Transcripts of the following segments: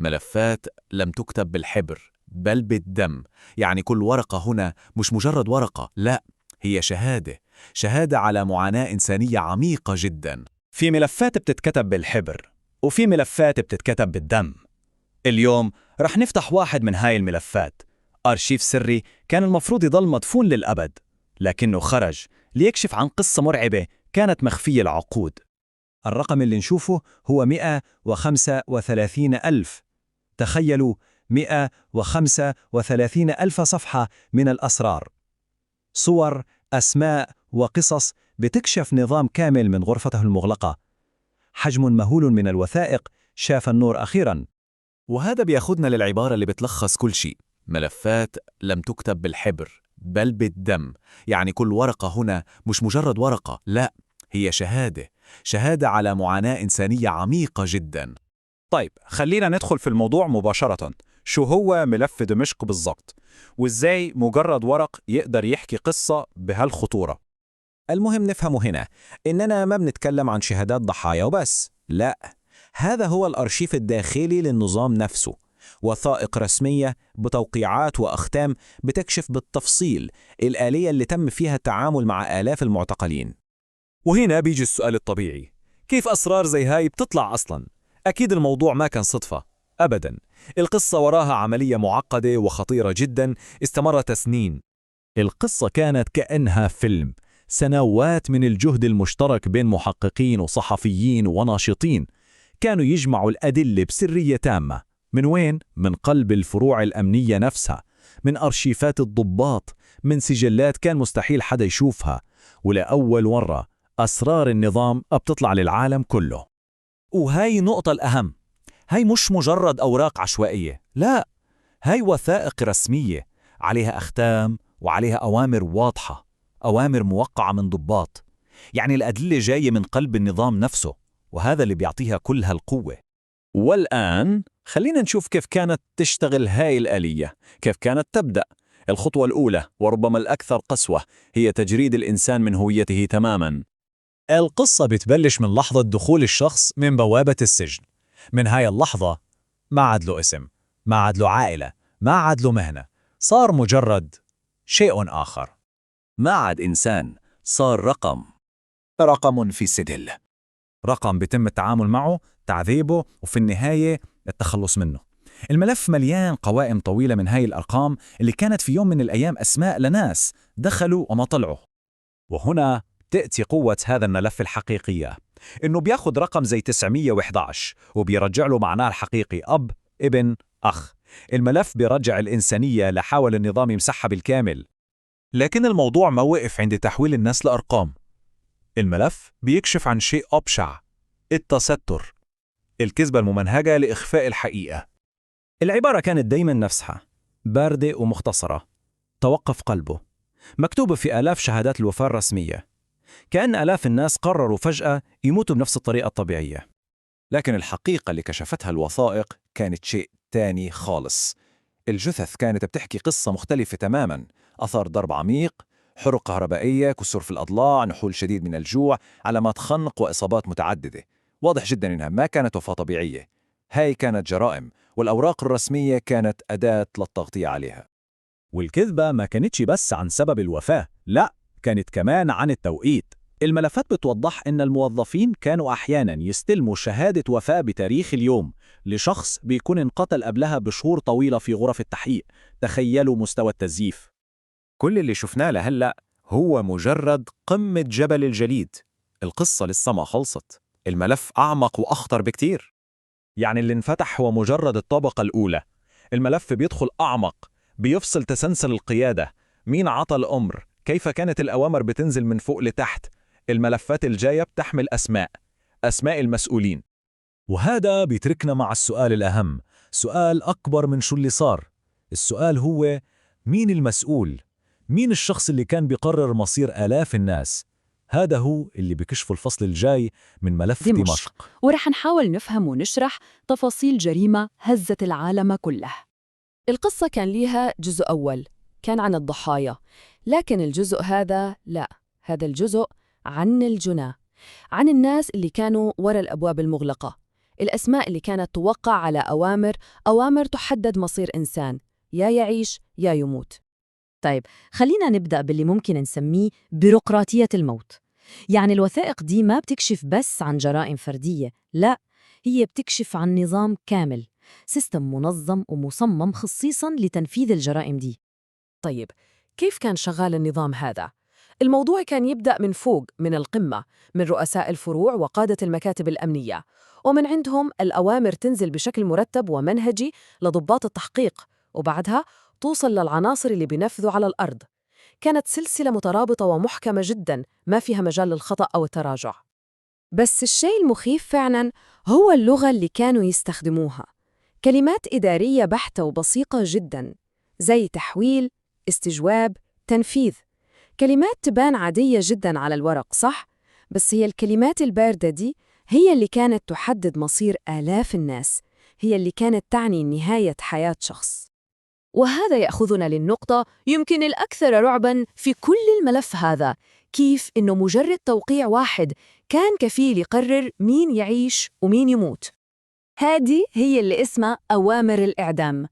ملفات لم تكتب بالحبر بل بالدم. يعني كل ورقة هنا مش مجرد ورقة، لا، هي شهادة على معاناة إنسانية عميقة جدا. في ملفات بتتكتب بالحبر وفي ملفات بتتكتب بالدم. اليوم رح نفتح واحد من هاي الملفات، أرشيف سري كان المفروض يضل مدفون للأبد، لكنه خرج ليكشف عن قصة مرعبة كانت مخفية العقود. الرقم اللي نشوفه هو 135 ألف. تخيلوا، 135 ألف صفحة من الأسرار، صور، أسماء وقصص بتكشف نظام كامل من غرفته المغلقة. حجم مهول من الوثائق شاف النور أخيراً. وهذا بياخدنا للعبارة اللي بتلخص كل شيء. ملفات لم تكتب بالحبر بل بالدم. يعني كل ورقة هنا مش مجرد ورقة، لا، هي شهادة على معاناة إنسانية عميقة جدا. طيب خلينا ندخل في الموضوع مباشرة. شو هو ملف دمشق بالضبط؟ وإزاي مجرد ورق يقدر يحكي قصة بهالخطورة؟ المهم نفهمه هنا إننا ما بنتكلم عن شهادات ضحايا وبس، لا، هذا هو الأرشيف الداخلي للنظام نفسه، وثائق رسمية بتوقيعات وأختام بتكشف بالتفصيل الآلية اللي تم فيها التعامل مع آلاف المعتقلين. وهنا بيجي السؤال الطبيعي، كيف أسرار زي هاي بتطلع أصلاً؟ أكيد الموضوع ما كان صدفة أبداً، القصة وراها عملية معقدة وخطيرة جداً استمرت سنين. القصة كانت كأنها فيلم، سنوات من الجهد المشترك بين محققين وصحفيين وناشطين، كانوا يجمعوا الأدلة بسرية تامة. من وين؟ من قلب الفروع الأمنية نفسها، من أرشيفات الضباط، من سجلات كان مستحيل حدا يشوفها. ولأول مرة أسرار النظام بتطلع للعالم كله. وهاي نقطة الأهم، هاي مش مجرد أوراق عشوائية، لا، هاي وثائق رسمية عليها أختام وعليها أوامر واضحة، أوامر موقعة من ضباط. يعني الأدلة جاية من قلب النظام نفسه، وهذا اللي بيعطيها كل هالقوة. والآن خلينا نشوف كيف كانت تشتغل هاي الآلية، كيف كانت تبدأ. الخطوة الأولى وربما الأكثر قسوة هي تجريد الإنسان من هويته تماماً. القصة بتبلش من لحظة دخول الشخص من بوابة السجن. من هاي اللحظة ما عاد له اسم، ما عاد له عائلة، ما عاد له مهنة، صار مجرد شيء آخر. ما عاد إنسان، صار رقم في سجل. رقم بيتم التعامل معه، تعذيبه، وفي النهاية التخلص منه. الملف مليان قوائم طويلة من هاي الأرقام اللي كانت في يوم من الأيام أسماء لناس دخلوا وما طلعوا. وهنا تأتي قوة هذا الملف الحقيقية، إنه بياخد رقم زي 911 وبيرجع له معناه الحقيقي: أب، ابن، أخ. الملف بيرجع الإنسانية لحاول النظام يمسحها بالكامل. لكن الموضوع ما وقف عند تحويل الناس لأرقام. الملف بيكشف عن شيء أبشع: التستر، الكذبة الممنهجة لإخفاء الحقيقة. العبارة كانت دايما نفسها، باردة ومختصرة: توقف قلبه، مكتوبة في آلاف شهادات الوفاة الرسمية، كأن آلاف الناس قرروا فجأة يموتوا بنفس الطريقة الطبيعية. لكن الحقيقة اللي كشفتها الوثائق كانت شيء تاني خالص. الجثث كانت بتحكي قصة مختلفة تماماً: أثر ضرب عميق، حرق كهربائية، كسور في الأضلاع، نحول شديد من الجوع، علامات خنق وإصابات متعددة. واضح جداً إنها ما كانت وفاة طبيعية، هاي كانت جرائم، والأوراق الرسمية كانت أداة للتغطية عليها. والكذبة ما كانتش بس عن سبب الوفاة، لا، كانت كمان عن التوقيت. الملفات بتوضح أن الموظفين كانوا أحياناً يستلموا شهادة وفاة بتاريخ اليوم لشخص بيكون انقتل قبلها بشهور طويلة في غرف التحقيق. تخيلوا مستوى التزييف. كل اللي شفناه لهلأ هو مجرد قمة جبل الجليد. القصة لسه ما خلصت، الملف أعمق وأخطر بكتير. يعني اللي انفتح هو مجرد الطبقة الأولى. الملف بيدخل أعمق، بيفصل تسلسل القيادة، مين عطى الأمر، كيف كانت الأوامر بتنزل من فوق لتحت. الملفات الجاية بتحمل أسماء المسؤولين. وهذا بيتركنا مع السؤال الأهم، سؤال أكبر من شو اللي صار. السؤال هو: مين المسؤول؟ مين الشخص اللي كان بيقرر مصير آلاف الناس؟ هذا هو اللي بكشفه الفصل الجاي من ملف دمشق. ورح نحاول نفهم ونشرح تفاصيل جريمة هزت العالم كله. القصة كان ليها جزء أول كان عن الضحايا، لكن الجزء هذا لا، هذا الجزء عن الجناة، عن الناس اللي كانوا وراء الأبواب المغلقة، الأسماء اللي كانت توقع على أوامر تحدد مصير إنسان، يا يعيش يا يموت. طيب، خلينا نبدأ باللي ممكن نسميه بيروقراطية الموت. يعني الوثائق دي ما بتكشف بس عن جرائم فردية، لا، هي بتكشف عن نظام كامل، سيستم منظم ومصمم خصيصاً لتنفيذ الجرائم دي. طيب، كيف كان شغال النظام هذا؟ الموضوع كان يبدأ من فوق، من القمة، من رؤساء الفروع وقادة المكاتب الأمنية، ومن عندهم الأوامر تنزل بشكل مرتب ومنهجي لضباط التحقيق، وبعدها توصل للعناصر اللي بينفذوا على الأرض. كانت سلسلة مترابطة ومحكمة جداً، ما فيها مجال للخطأ أو التراجع. بس الشيء المخيف فعلاً هو اللغة اللي كانوا يستخدموها، كلمات إدارية بحتة وبسيطة جداً، زي تحويل، استجواب، تنفيذ. كلمات تبان عادية جداً على الورق، صح؟ بس هي الكلمات الباردة دي هي اللي كانت تحدد مصير آلاف الناس، هي اللي كانت تعني نهاية حياة شخص. وهذا يأخذنا للنقطة يمكن الأكثر رعباً في كل الملف هذا، كيف إنه مجرد توقيع واحد كان كفيل يقرر مين يعيش ومين يموت. هذه هي اللي اسمها أوامر الإعدام.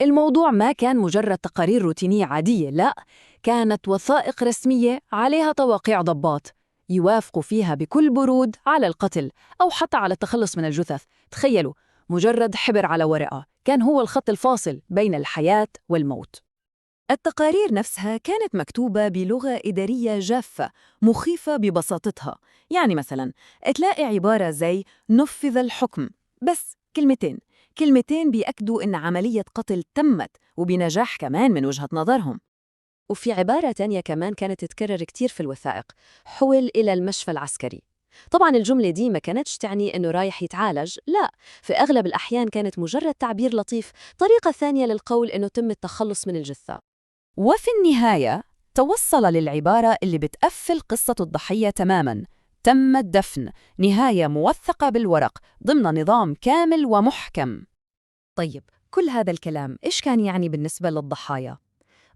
الموضوع ما كان مجرد تقارير روتينية عادية، لا، كانت وثائق رسمية عليها توقيع ضباط يوافقوا فيها بكل برود على القتل أو حتى على التخلص من الجثث. تخيلوا، مجرد حبر على ورقة كان هو الخط الفاصل بين الحياة والموت. التقارير نفسها كانت مكتوبة بلغة إدارية جافة مخيفة ببساطتها. يعني مثلاً تلاقي عبارة زي نفذ الحكم، بس كلمتين بيأكدوا إن عملية قتل تمت وبنجاح كمان من وجهة نظرهم. وفي عبارة تانية كمان كانت تتكرر كتير في الوثائق، حول إلى المشفى العسكري. طبعاً الجملة دي ما كانتش تعني إنه رايح يتعالج، لا، في أغلب الأحيان كانت مجرد تعبير لطيف، طريقة ثانية للقول إنه تم التخلص من الجثة. وفي النهاية توصل للعبارة اللي بتقفل قصة الضحية تماماً: تم الدفن، نهاية موثقة بالورق ضمن نظام كامل ومحكم. طيب، كل هذا الكلام إيش كان يعني بالنسبة للضحايا؟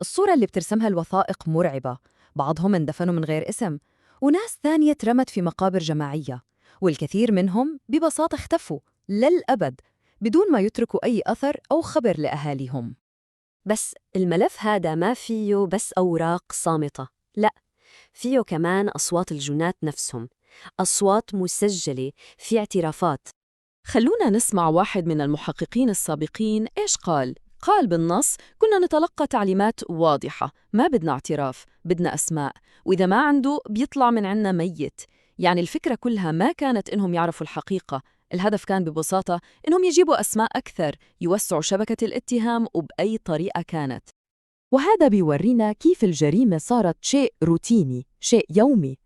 الصورة اللي بترسمها الوثائق مرعبة، بعضهم اندفنوا من غير اسم، وناس ثانية ترمت في مقابر جماعية، والكثير منهم ببساطة اختفوا للأبد بدون ما يتركوا أي أثر أو خبر لأهاليهم. بس الملف هذا ما فيه بس أوراق صامتة، لا، فيه كمان أصوات الجنات نفسهم، أصوات مسجلة في اعترافات. خلونا نسمع واحد من المحققين السابقين إيش قال بالنص: كنا نتلقى تعليمات واضحة، ما بدنا اعتراف، بدنا أسماء، وإذا ما عنده بيطلع من عنا ميت. يعني الفكرة كلها ما كانت إنهم يعرفوا الحقيقة، الهدف كان ببساطة إنهم يجيبوا أسماء أكثر، يوسعوا شبكة الاتهام وبأي طريقة كانت. وهذا بيورينا كيف الجريمة صارت شيء روتيني، شيء يومي.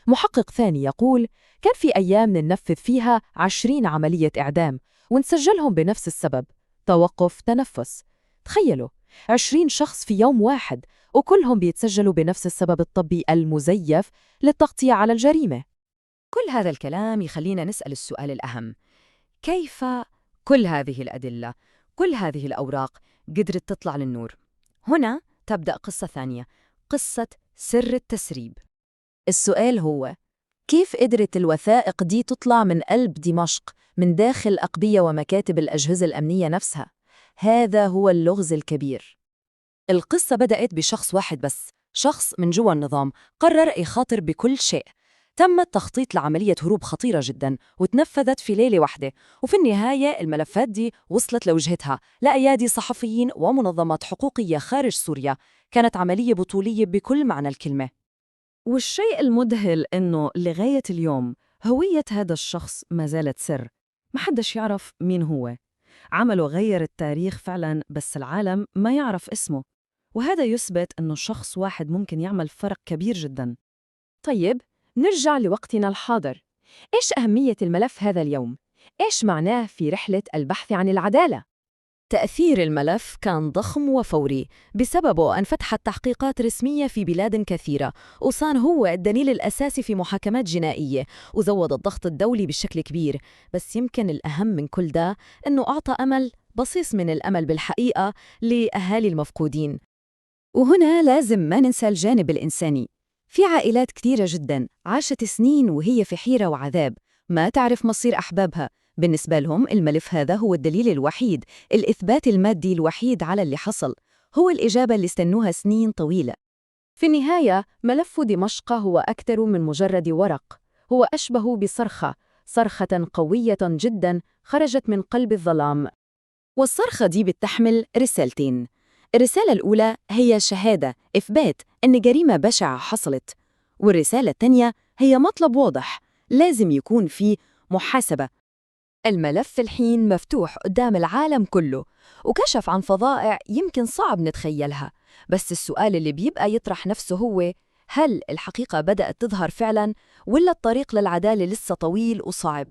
محقق ثاني يقول: كان في أيام ننفذ فيها 20 عملية إعدام ونسجلهم بنفس السبب، توقف تنفس. تخيلوا، 20 شخص في يوم واحد، وكلهم بيتسجلوا بنفس السبب الطبي المزيف للتغطية على الجريمة. كل هذا الكلام يخلينا نسأل السؤال الأهم: كيف كل هذه الأدلة، كل هذه الأوراق قدرت تطلع للنور؟ هنا تبدأ قصة ثانية، قصة سر التسريب. السؤال هو: كيف قدرت الوثائق دي تطلع من قلب دمشق، من داخل أقبية ومكاتب الأجهزة الأمنية نفسها؟ هذا هو اللغز الكبير. القصة بدأت بشخص واحد بس، شخص من جوا النظام قرر يخاطر بكل شيء. تم التخطيط لعملية هروب خطيرة جدا وتنفذت في ليلة واحدة، وفي النهاية الملفات دي وصلت لوجهتها لأيادي صحفيين ومنظمات حقوقية خارج سوريا. كانت عملية بطولية بكل معنى الكلمة. والشيء المذهل إنه لغاية اليوم هوية هذا الشخص ما زالت سر، محدش يعرف مين هو. عمله غير التاريخ فعلاً، بس العالم ما يعرف اسمه، وهذا يثبت إنه شخص واحد ممكن يعمل فرق كبير جداً. طيب، نرجع لوقتنا الحاضر. إيش أهمية الملف هذا اليوم؟ إيش معناه في رحلة البحث عن العدالة؟ تأثير الملف كان ضخم وفوري، بسببه انفتحت تحقيقات رسمية في بلاد كثيرة، وصار هو الدليل الأساسي في محاكمات جنائية، وزود الضغط الدولي بشكل كبير. بس يمكن الأهم من كل ده إنه أعطى أمل، بصيص من الأمل بالحقيقة، لأهالي المفقودين. وهنا لازم ما ننسى الجانب الإنساني. في عائلات كثيرة جداً عاشت سنين وهي في حيرة وعذاب، ما تعرف مصير أحبابها، بالنسبة لهم الملف هذا هو الدليل الوحيد، الإثبات المادي الوحيد على اللي حصل، هو الإجابة اللي استنوها سنين طويلة. في النهاية ملف دمشق هو أكثر من مجرد ورق، هو أشبه صرخة قوية جدا خرجت من قلب الظلام. والصرخة دي بتحمل رسالتين. الرسالة الأولى هي شهادة، إثبات أن جريمة بشعة حصلت، والرسالة الثانية هي مطلب واضح، لازم يكون فيه محاسبة. الملف الحين مفتوح قدام العالم كله، وكشف عن فظائع يمكن صعب نتخيلها، بس السؤال اللي بيبقى يطرح نفسه هو: هل الحقيقة بدأت تظهر فعلاً، ولا الطريق للعدالة لسه طويل وصعب؟